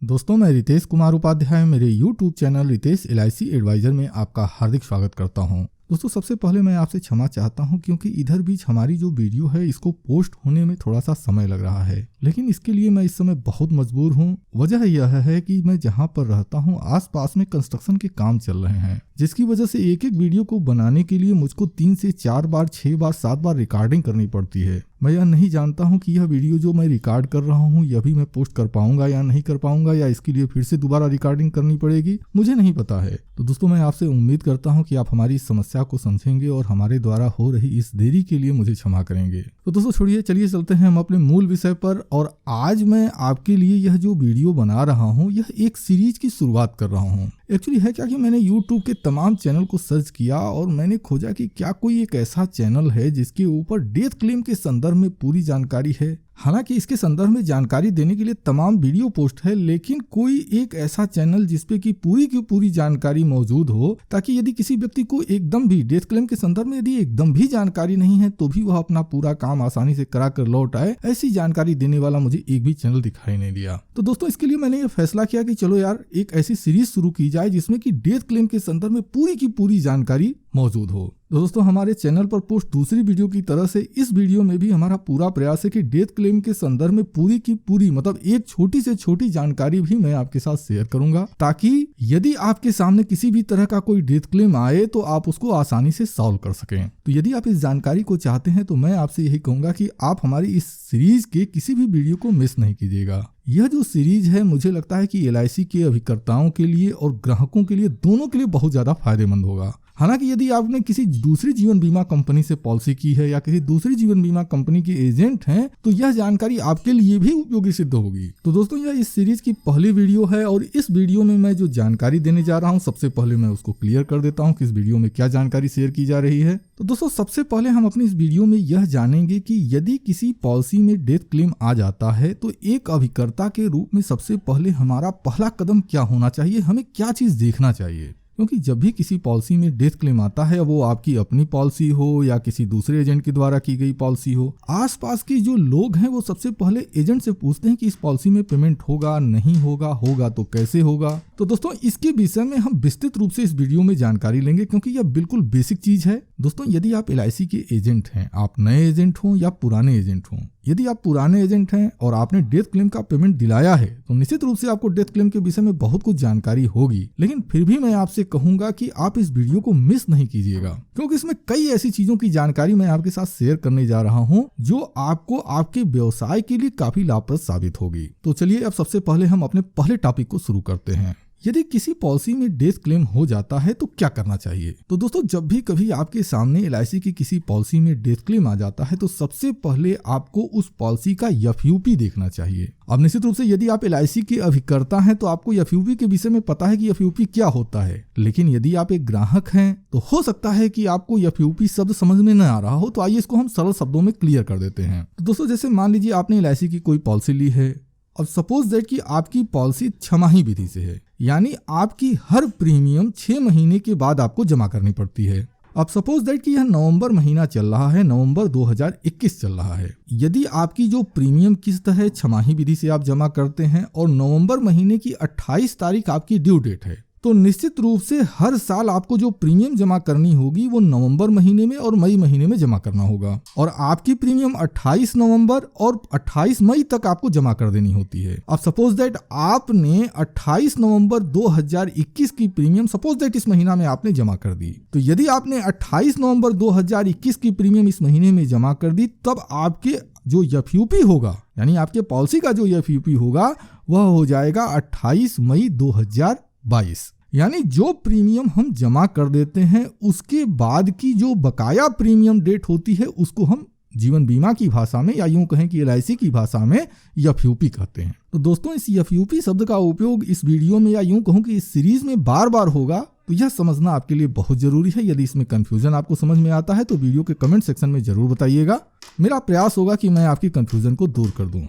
दोस्तों, मैं रितेश कुमार उपाध्याय मेरे YouTube channel Ritesh LIC advisor में आपका हार्दिक स्वागत करता हूं। दोस्तों, सबसे पहले मैं आपसे क्षमा चाहता हूं क्योंकि इधर बीच हमारी जो वीडियो है इसको पोस्ट होने में थोड़ा सा समय लग रहा है, लेकिन इसके लिए मैं इस समय बहुत मजबूर हूं। वजह यह है कि मैं जहां पर रहता हूं आसपास में कंस्ट्रक्शन के काम चल रहे हैं, जिसकी वजह से एक एक वीडियो को बनाने के लिए मुझको 3 से 4 बार 6 बार 7 बार रिकॉर्डिंग करनी पड़ती है। मैं यह नहीं जानता हूं कि यह वीडियो जो मैं रिकॉर्ड कर रहा हूं यह भी मैं पोस्ट कर पाऊंगा या नहीं कर पाऊंगा, या इसके लिए फिर से दोबारा रिकॉर्डिंग करनी पड़ेगी, मुझे नहीं पता है। तो दोस्तों, मैं आपसे उम्मीद करता हूं कि आप हमारी इस समस्या को समझेंगे और हमारे द्वारा हो रही इस देरी के लिए मुझे क्षमा करेंगे। तो दोस्तों छोड़िए, चलिए चलते हैं हम अपने मूल विषय पर। और आज मैं आपके लिए यह जो वीडियो बना रहा हूँ यह एक सीरीज की शुरुआत कर रहा हूँ। एक्चुअली है क्या कि मैंने YouTube के तमाम चैनल को सर्च किया और मैंने खोजा कि क्या कोई एक ऐसा चैनल है जिसके ऊपर डेथ क्लेम के संदर्भ में पूरी जानकारी है। हालांकि इसके संदर्भ में जानकारी देने के लिए तमाम वीडियो पोस्ट है, लेकिन कोई एक ऐसा चैनल जिसपे की पूरी जानकारी मौजूद हो, ताकि यदि किसी व्यक्ति को एकदम भी डेथ क्लेम के संदर्भ में यदि एकदम भी जानकारी नहीं है तो भी वह अपना पूरा काम आसानी से करा कर लौट आए, ऐसी जानकारी देने वाला मुझे एक भी चैनल दिखाई नहीं दिया। तो दोस्तों, इसके लिए मैंने ये फैसला किया कि चलो यार, एक ऐसी सीरीज शुरू की जाए जिसमें कि डेथ क्लेम के संदर्भ में पूरी की पूरी जानकारी मौजूद हो। तो दोस्तों, हमारे चैनल पर पोस्ट दूसरी वीडियो की तरह से इस वीडियो में भी हमारा पूरा प्रयास है कि डेथ क्लेम के संदर्भ में पूरी की पूरी मतलब एक छोटी से छोटी जानकारी भी मैं आपके साथ शेयर करूंगा, ताकि यदि आपके सामने किसी भी तरह का कोई डेथ क्लेम आए तो आप उसको आसानी से सॉल्व कर सकें। तो यदि आप इस जानकारी को चाहते हैं तो मैं आपसे यही कहूंगा कि आप हमारी इस सीरीज के किसी भी वीडियो को मिस नहीं कीजिएगा। यह जो सीरीज है मुझे लगता है कि LIC के अभिकर्ताओं के लिए और ग्राहकों के लिए दोनों के लिए बहुत ज्यादा फायदेमंद होगा। हालांकि यदि आपने किसी दूसरी जीवन बीमा कंपनी से पॉलिसी की है या किसी दूसरी जीवन बीमा कंपनी के एजेंट हैं तो यह जानकारी आपके लिए भी उपयोगी सिद्ध होगी। तो दोस्तों, यह इस सीरीज की पहली वीडियो है और इस वीडियो में मैं जो जानकारी देने जा रहा हूं सबसे पहले मैं उसको क्लियर कर देता हूं कि इस वीडियो में क्या जानकारी शेयर की जा रही है। तो दोस्तों, सबसे पहले हम अपनी इस वीडियो में यह जानेंगे कि यदि किसी पॉलिसी में डेथ क्लेम आ जाता है तो एक अभिकर्ता के रूप में सबसे पहले हमारा पहला कदम क्या होना चाहिए, हमें क्या चीज देखना चाहिए। क्योंकि जब भी किसी पॉलिसी में डेथ क्लेम आता है, वो आपकी अपनी पॉलिसी हो या किसी दूसरे एजेंट के द्वारा की गई पॉलिसी हो, आसपास के जो लोग हैं वो सबसे पहले एजेंट से पूछते हैं कि इस पॉलिसी में पेमेंट होगा नहीं होगा, होगा तो कैसे होगा। तो दोस्तों, इसके विषय में हम विस्तृत रूप से इस वीडियो में जानकारी लेंगे क्योंकि यह बिल्कुल बेसिक चीज है। दोस्तों, यदि आप LIC के एजेंट हैं, आप नए एजेंट हो या पुराने एजेंट हो, यदि आप पुराने एजेंट हैं और आपने डेथ क्लेम का पेमेंट दिलाया है तो निश्चित रूप से आपको डेथ क्लेम के विषय में बहुत कुछ जानकारी होगी, लेकिन फिर भी मैं आपसे कहूंगा कि आप इस वीडियो को मिस नहीं कीजिएगा, क्योंकि इसमें कई ऐसी चीजों की जानकारी मैं आपके साथ शेयर करने जा रहा हूं जो आपको आपके व्यवसाय के लिए काफी लाभप्रद साबित होगी। तो चलिए, अब सबसे पहले हम अपने पहले टॉपिक को शुरू करते हैं। यदि किसी पॉलिसी में डेथ क्लेम हो जाता है तो क्या करना चाहिए। तो दोस्तों, जब भी कभी आपके सामने LIC की किसी पॉलिसी में डेथ क्लेम आ जाता है तो सबसे पहले आपको उस पॉलिसी का FUP देखना चाहिए। अब निश्चित रूप से यदि आप LIC के अभिकर्ता हैं तो आपको FUP के विषय में पता है कि FUP क्या होता है, लेकिन यदि आप एक ग्राहक हैं तो हो सकता है कि आपको FUP शब्द समझ में न आ रहा हो। तो आइए इसको हम सरल शब्दों में क्लियर कर देते हैं। तो दोस्तों, जैसे मान लीजिए आपने LIC की कोई पॉलिसी ली है और सपोज दैट कि आपकी पॉलिसी 6 माही विधि से है, यानी आपकी हर प्रीमियम 6 महीने के बाद आपको जमा करनी पड़ती है। अब सपोज दैट कि यह नवंबर महीना चल रहा है, नवंबर 2021 चल रहा है। यदि आपकी जो प्रीमियम किस्त है 6 माही विधि से आप जमा करते हैं और नवंबर महीने की 28 तारीख आपकी ड्यू डेट है, तो निश्चित रूप से हर साल आपको जो प्रीमियम जमा करनी होगी वो नवंबर महीने में और मई महीने में जमा करना होगा। और आपकी प्रीमियम 28 नवंबर और 28 मई तक आपको जमा कर देनी होती है। अब सपोज दैट आपने 28 नवंबर 2021 की प्रीमियम सपोज दैट इस महीना में आपने जमा कर दी, तो यदि आपने 28 नवंबर 2021 की प्रीमियम इस महीने में जमा कर दी, तब आपके जो FUP होगा, यानी आपके पॉलिसी का जो FUP होगा वह हो जाएगा 28 मई 2022। यानी जो प्रीमियम हम जमा कर देते हैं उसके बाद की जो बकाया प्रीमियम डेट होती है उसको हम जीवन बीमा की भाषा में या यूं कहें कि LIC की भाषा में FUP कहते हैं। तो दोस्तों, इस FUP शब्द का उपयोग इस वीडियो में या यूं कहूं कि इस सीरीज में बार बार होगा, तो यह समझना आपके लिए बहुत जरूरी है। यदि इसमें कंफ्यूजन आपको समझ में आता है तो वीडियो के कमेंट सेक्शन में जरूर बताइएगा। मेरा प्रयास होगा कि मैं आपकी कंफ्यूजन को दूर कर दूं।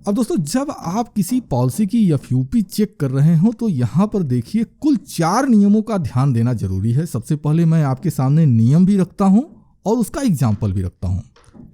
अब दोस्तों, जब आप किसी पॉलिसी की FUP चेक कर रहे हो तो यहाँ पर देखिए कुल 4 नियमों का ध्यान देना जरूरी है। सबसे पहले मैं आपके सामने नियम भी रखता हूँ और उसका एग्जाम्पल भी रखता हूँ।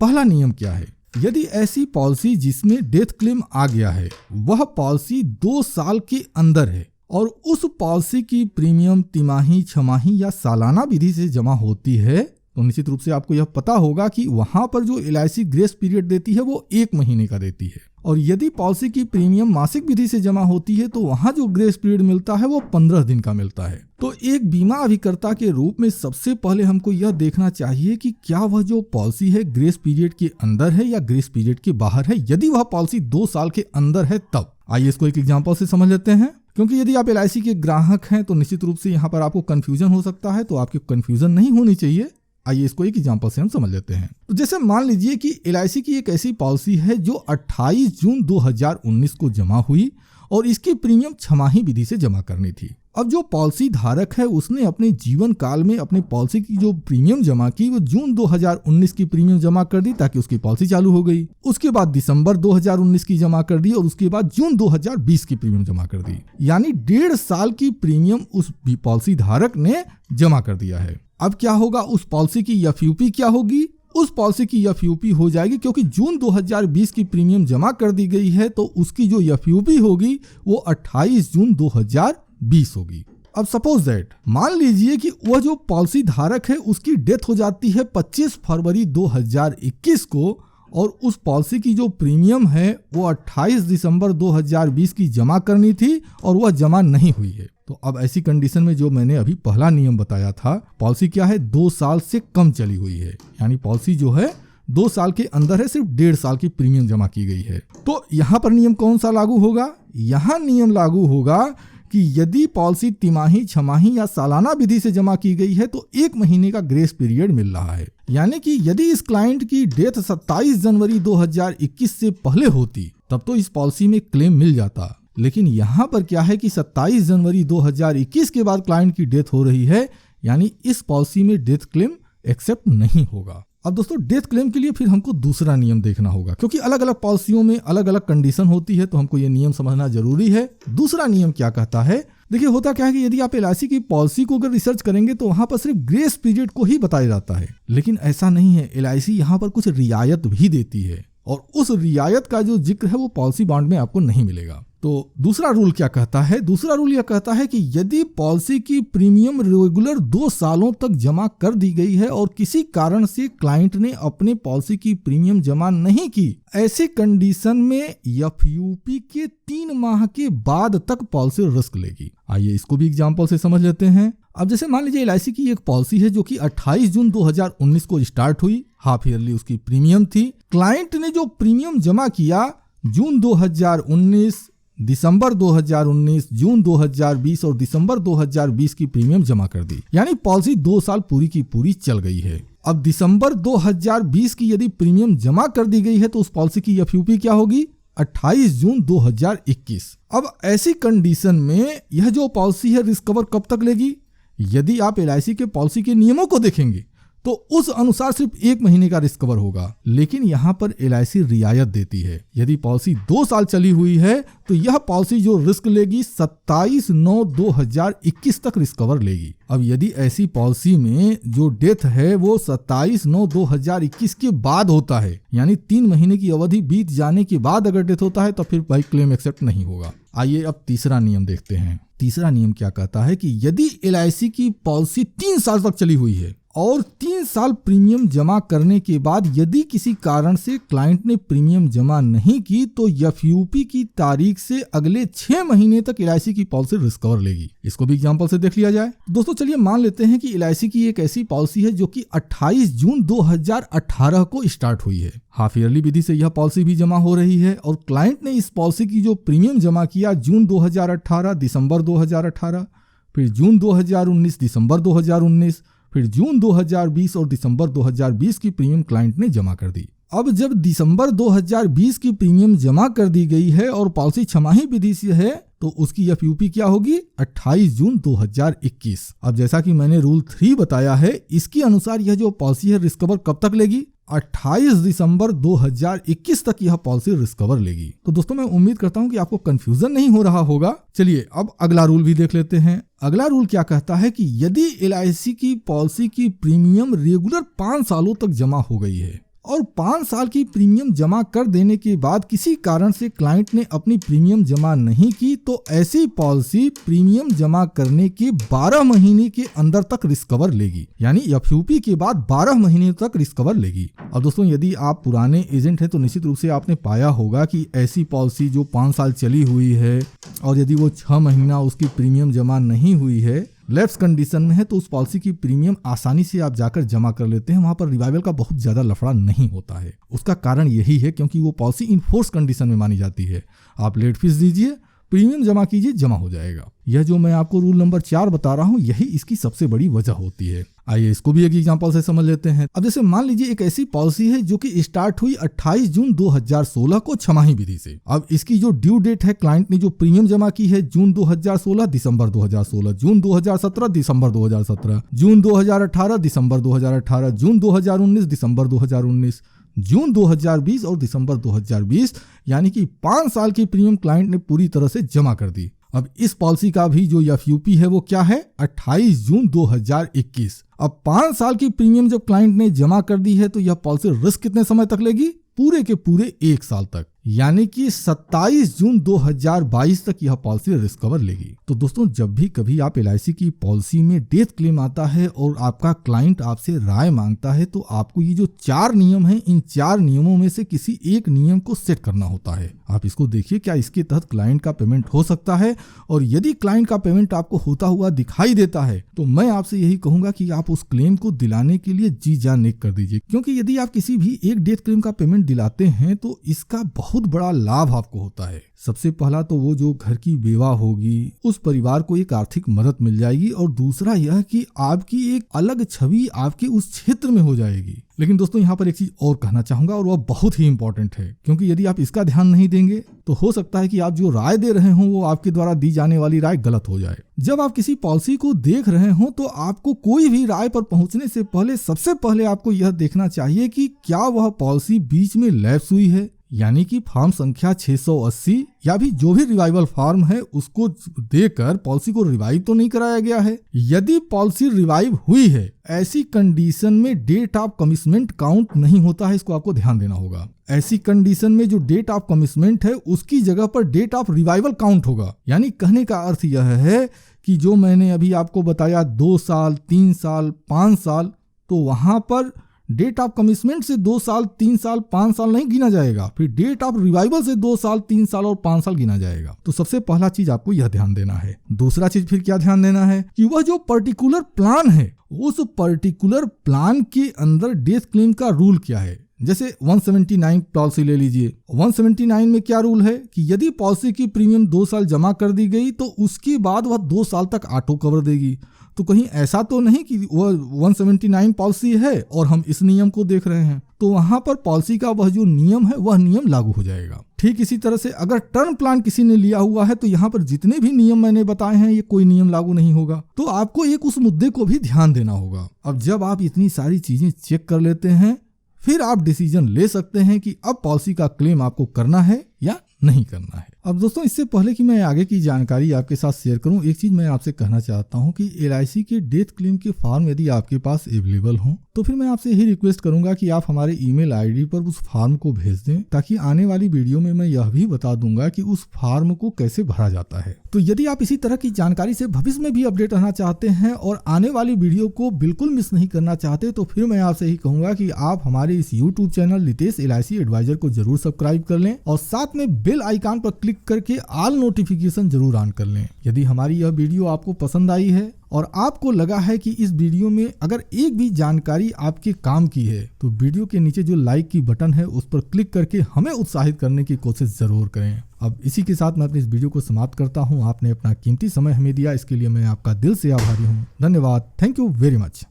पहला नियम क्या है यदि ऐसी पॉलिसी जिसमें डेथ क्लेम आ गया है वह पॉलिसी 2 साल के अंदर है और उस पॉलिसी की प्रीमियम तिमाही, छमाही या सालाना विधि से जमा होती है, तो निश्चित रूप से आपको यह पता होगा कि वहां पर जो LIC ग्रेस पीरियड देती है वो 1 महीने का देती है। और यदि पॉलिसी की प्रीमियम मासिक विधि से जमा होती है तो वहां जो ग्रेस पीरियड मिलता है वो 15 दिन का मिलता है। तो एक बीमा अभिकर्ता के रूप में सबसे पहले हमको यह देखना चाहिए कि क्या वह जो पॉलिसी है ग्रेस पीरियड के अंदर है या ग्रेस पीरियड के बाहर है। यदि वह पॉलिसी 2 साल के अंदर है तब आइए इसको एक एग्जाम्पल से समझ लेते हैं, क्योंकि यदि आप LIC के ग्राहक हैं तो निश्चित रूप से यहाँ पर आपको कंफ्यूजन हो सकता है, तो आपकी कंफ्यूजन नहीं होनी चाहिए। आइए इसको एक एग्जांपल से हम समझ लेते हैं। तो जैसे मान लीजिए कि LIC की एक ऐसी पॉलिसी है जो 28 जून 2019 को जमा हुई और इसकी प्रीमियम छमाही विधि से जमा करनी थी। अब जो पॉलिसी धारक है उसने अपने जीवन काल में अपने पॉलिसी की जो प्रीमियम जमा की वो जून 2019 की प्रीमियम जमा कर दी ताकि उसकी पॉलिसी चालू हो गई। उसके बाद दिसंबर 2019 की जमा कर दी और उसके बाद जून 2020 की प्रीमियम जमा कर दी, यानी 1.5 साल की प्रीमियम उस पॉलिसी धारक ने जमा कर दिया है। अब क्या होगा, उस पॉलिसी की FUP क्या होगी, उस पॉलिसी की FUP हो जाएगी, क्योंकि जून 2020 की प्रीमियम जमा कर दी गई है तो उसकी जो FUP होगी वो 28 जून 2020 होगी। अब सपोज दैट मान लीजिए कि वह जो पॉलिसी धारक है उसकी डेथ हो जाती है 25 फरवरी 2021 को और उस पॉलिसी की जो प्रीमियम है वो 28 दिसंबर 2020 की जमा करनी थी और वह जमा नहीं हुई है। तो अब ऐसी कंडीशन में जो मैंने अभी पहला नियम बताया था, पॉलिसी क्या है 2 साल से कम चली हुई है, यानी पॉलिसी जो है 2 साल के अंदर है, सिर्फ 1.5 साल की प्रीमियम जमा की गई है। तो यहाँ पर नियम कौन सा लागू होगा, यहाँ नियम लागू होगा कि यदि पॉलिसी तिमाही, छमाही या सालाना विधि से जमा की गई है तो 1 महीने का ग्रेस पीरियड मिल रहा है। यानी कि यदि इस क्लाइंट की डेथ 27 जनवरी 2021 से पहले होती तब तो इस पॉलिसी में क्लेम मिल जाता, लेकिन यहाँ पर क्या है कि 27 जनवरी 2021 के बाद क्लाइंट की डेथ हो रही है, यानी इस पॉलिसी में डेथ क्लेम एक्सेप्ट नहीं होगा। अब दोस्तों डेथ क्लेम के लिए फिर हमको दूसरा नियम देखना होगा, क्योंकि अलग अलग पॉलिसियों में अलग अलग कंडीशन होती है, तो हमको ये नियम समझना जरूरी है। दूसरा नियम क्या कहता है, देखिए होता क्या है कि यदि आप LIC की पॉलिसी को अगर रिसर्च करेंगे तो वहां पर सिर्फ ग्रेस पीरियड को ही बताया जाता है, लेकिन ऐसा नहीं है। LIC यहाँ पर कुछ रियायत भी देती है और उस रियायत का जो जिक्र है वो पॉलिसी बॉन्ड में आपको नहीं मिलेगा। तो दूसरा रूल क्या कहता है, दूसरा रूल यह कहता है कि यदि पॉलिसी की प्रीमियम रेगुलर 2 सालों तक जमा कर दी गई है और किसी कारण से क्लाइंट ने अपने पॉलिसी की प्रीमियम जमा नहीं की, ऐसे कंडीशन में FUP के 3 माह के बाद तक पॉलिसी रिस्क लेगी। आइए इसको भी एग्जांपल से समझ लेते हैं। अब जैसे मान लीजिए LIC की एक पॉलिसी है जो कि 28 जून 2019 को स्टार्ट हुई, हाफ ईयरली उसकी प्रीमियम थी। क्लाइंट ने जो प्रीमियम जमा किया जून 2019, दिसंबर 2019, जून 2020 और दिसंबर 2020 की प्रीमियम जमा कर दी, यानी पॉलिसी 2 साल पूरी की पूरी चल गई है। अब दिसंबर 2020 की यदि प्रीमियम जमा कर दी गई है तो उस पॉलिसी की FUP क्या होगी, 28 जून 2021। अब ऐसी कंडीशन में यह जो पॉलिसी है रिस्क कवर कब तक लेगी, यदि आप LIC के पॉलिसी के नियमों को देखेंगे तो उस अनुसार सिर्फ 1 महीने का रिस्क कवर होगा, लेकिन यहाँ पर LIC रियायत देती है। यदि पॉलिसी 2 साल चली हुई है तो यह पॉलिसी जो रिस्क लेगी 27/9/2021 तक रिस्क कवर लेगी। अब यदि ऐसी पॉलिसी में जो डेथ है वो 27/9/2021 के बाद होता है, यानी 3 महीने की अवधि बीत जाने के बाद अगर डेथ होता है तो फिर भाई क्लेम एक्सेप्ट नहीं होगा। आइए अब तीसरा नियम देखते हैं। तीसरा नियम क्या कहता है कि यदि LIC की पॉलिसी 3 साल तक चली हुई है और 3 साल प्रीमियम जमा करने के बाद यदि किसी कारण से क्लाइंट ने प्रीमियम जमा नहीं की तो FUP की तारीख से अगले 6 महीने तक LIC की पॉलिसी रिस्क कवर लेगी। इसको भी एग्जांपल से देख लिया जाए। दोस्तों चलिए मान लेते हैं कि LIC की एक ऐसी पॉलिसी है जो कि 28 जून 2018 को स्टार्ट हुई है। हाफ ईयरली विधि से यह पॉलिसी भी जमा हो रही है और क्लाइंट ने इस पॉलिसी की जो प्रीमियम जमा किया जून 2018, दिसंबर 2018, फिर जून 2019, दिसंबर 2019, फिर जून 2020 और दिसंबर 2020 की प्रीमियम क्लाइंट ने जमा कर दी। अब जब दिसंबर 2020 की प्रीमियम जमा कर दी गई है और पॉलिसी छमाही विधि से है तो उसकी FUP क्या होगी, 28 जून 2021। अब जैसा कि मैंने रूल 3 बताया है, इसके अनुसार यह जो पॉलिसी है रिस्क कवर कब तक लेगी, 28 दिसंबर 2021 तक यह पॉलिसी रिस्क कवर लेगी। तो दोस्तों मैं उम्मीद करता हूं कि आपको कंफ्यूजन नहीं हो रहा होगा। चलिए अब अगला रूल भी देख लेते हैं। अगला रूल क्या कहता है कि यदि LIC की पॉलिसी की प्रीमियम रेगुलर 5 सालों तक जमा हो गई है और 5 साल की प्रीमियम जमा कर देने के बाद किसी कारण से क्लाइंट ने अपनी प्रीमियम जमा नहीं की तो ऐसी पॉलिसी प्रीमियम जमा करने के 12 महीने के अंदर तक रिस्क कवर लेगी, यानी एफयूपी के बाद 12 महीने तक रिस्क कवर लेगी। अब दोस्तों यदि आप पुराने एजेंट हैं तो निश्चित रूप से आपने पाया होगा कि ऐसी पॉलिसी जो 5 साल चली हुई है और यदि वो 6 महीना उसकी प्रीमियम जमा नहीं हुई है, लैप्स कंडीशन में है, तो उस पॉलिसी की प्रीमियम आसानी से आप जाकर जमा कर लेते हैं। वहां पर रिवाइवल का बहुत ज्यादा लफड़ा नहीं होता है। उसका कारण यही है क्योंकि वो पॉलिसी इनफोर्स कंडीशन में मानी जाती है। आप लेट फीस दीजिए, प्रीमियम जमा कीजिए, जमा हो जाएगा। यह जो मैं आपको रूल नंबर 4 बता रहा हूं, यही इसकी सबसे बड़ी वजह होती है। आइए इसको भी एक एग्जांपल से समझ लेते हैं। अब जैसे मान लीजिए एक ऐसी पॉलिसी है जो कि स्टार्ट हुई 28 जून 2016 को छमाही विधि से। अब इसकी जो ड्यू डेट है, क्लाइंट ने जो प्रीमियम जमा की है जून 2016 दिसंबर 2016, जून 2017 दिसंबर 2017, जून 2018 दिसंबर 2018, जून 2019 दिसंबर 2019, जून 2020 और दिसंबर 2020, यानी कि 5 साल की प्रीमियम क्लाइंट ने पूरी तरह से जमा कर दी। अब इस पॉलिसी का भी जो एफयूपी है वो क्या है, 28 जून 2021। अब 5 साल की प्रीमियम जब क्लाइंट ने जमा कर दी है तो यह पॉलिसी रिस्क कितने समय तक लेगी, पूरे के पूरे 1 साल तक, यानी कि 27 जून 2022 तक यह पॉलिसी रिस्क कवर लेगी। तो दोस्तों जब भी कभी आप एलआईसी की पॉलिसी में डेथ क्लेम आता है और आपका क्लाइंट आपसे राय मांगता है तो आपको ये जो 4 नियम हैं, इन 4 नियमों में से किसी एक नियम को सेट करना होता है। आप इसको देखिए, क्या इसके तहत क्लाइंट का पेमेंट हो सकता है, और यदि क्लाइंट का पेमेंट आपको होता हुआ दिखाई देता है तो मैं आपसे यही कहूंगा कि आप उस क्लेम को दिलाने के लिए जी जान एक कर दीजिए। क्योंकि यदि आप किसी भी एक डेथ क्लेम का पेमेंट दिलाते हैं तो इसका बहुत बड़ा लाभ आपको होता है। सबसे पहला तो वो जो घर की बेवा होगी उस परिवार को एक आर्थिक मदद मिल जाएगी, और दूसरा यह कि आपकी एक अलग छवि आपके उस क्षेत्र में हो जाएगी। लेकिन दोस्तों यहाँ पर एक चीज और कहना चाहूंगा, और वह बहुत ही इंपॉर्टेंट है, क्योंकि यदि आप इसका ध्यान नहीं देंगे तो हो सकता है कि आप जो राय दे रहे हो वो आपके द्वारा दी जाने वाली राय गलत हो जाए। जब आप किसी पॉलिसी को देख रहे हो तो आपको कोई भी राय पर पहुंचने से पहले सबसे पहले आपको यह देखना चाहिए कि क्या वह पॉलिसी बीच में लैप्स हुई है, यानी कि फॉर्म संख्या 680 या भी जो भी रिवाइवल फॉर्म है उसको देकर पॉलिसी को रिवाइव तो नहीं कराया गया है। यदि पॉलिसी रिवाइव हुई है, ऐसी कंडीशन में डेट ऑफ कमिटमेंट काउंट नहीं होता है, इसको आपको ध्यान देना होगा। ऐसी कंडीशन में जो डेट ऑफ कमिटमेंट है उसकी जगह पर डेट ऑफ रिवाइवल काउंट होगा। यानी कहने का अर्थ यह है कि जो मैंने अभी आपको बताया 2 साल, 3 साल, 5 साल, तो वहां पर डेट ऑफ कमिटमेंट से 2 साल, 3 साल, 5 साल नहीं गिना जाएगा, फिर डेट ऑफ रिवाइवल से 2 साल, 3 साल और 5 साल गिना जाएगा। तो सबसे पहला चीज आपको यह ध्यान देना है। दूसरा चीज फिर क्या ध्यान देना है कि वह जो पर्टिकुलर प्लान है उस पर्टिकुलर प्लान के अंदर डेथ क्लेम का रूल क्या है। जैसे 179 पॉलिसी ले लीजिए। 179 में क्या रूल है कि यदि पॉलिसी की प्रीमियम 2 साल जमा कर दी गई तो उसके बाद वह 2 साल तक ऑटो कवर देगी। तो कहीं ऐसा तो नहीं कि वह 179 पॉलिसी है और हम इस नियम को देख रहे हैं, तो वहां पर पॉलिसी का वह जो नियम है वह नियम लागू हो जाएगा। ठीक इसी तरह से अगर टर्म प्लान किसी ने लिया हुआ है तो यहाँ पर जितने भी नियम मैंने बताए हैं ये कोई नियम लागू नहीं होगा। तो आपको एक उस मुद्दे को भी ध्यान देना होगा। अब जब आप इतनी सारी चीजें चेक कर लेते हैं फिर आप डिसीजन ले सकते हैं कि अब पॉलिसी का क्लेम आपको करना है या नहीं करना है। अब दोस्तों इससे पहले कि मैं आगे की जानकारी आपके साथ शेयर करूं, एक चीज मैं आपसे कहना चाहता हूं कि एलआईसी के डेथ क्लेम के फॉर्म यदि आपके पास अवेलेबल हों तो फिर मैं आपसे यही रिक्वेस्ट करूंगा कि आप हमारे ईमेल आईडी पर उस फॉर्म को भेज दें, ताकि आने वाली वीडियो में मैं यह भी बता दूंगा कि उस फॉर्म को कैसे भरा जाता है। तो यदि आप इसी तरह की जानकारी से भविष्य में भी अपडेट रहना चाहते हैं और आने वाली वीडियो को बिल्कुल मिस नहीं करना चाहते तो फिर मैं आपसे यही कहूंगा कि आप हमारे इस YouTube channel Ritesh LIC advisor को जरूर सब्सक्राइब कर लें और साथ में बेल आइकन पर क्लिक करके ऑल नोटिफिकेशन जरूर ऑन कर लें। यदि हमारी यह वीडियो आपको पसंद आई है और आपको लगा है कि इस वीडियो में अगर एक भी जानकारी आपके काम की है तो वीडियो के नीचे जो लाइक की बटन है उस पर क्लिक करके हमें उत्साहित करने की कोशिश जरूर करें। अब इसी के साथ मैं अपनी इस वीडियो को समाप्त करता हूं। आपने अपना कीमती समय हमें दिया, इसके लिए मैं आपका दिल से आभारी हूं। धन्यवाद। Thank you very much.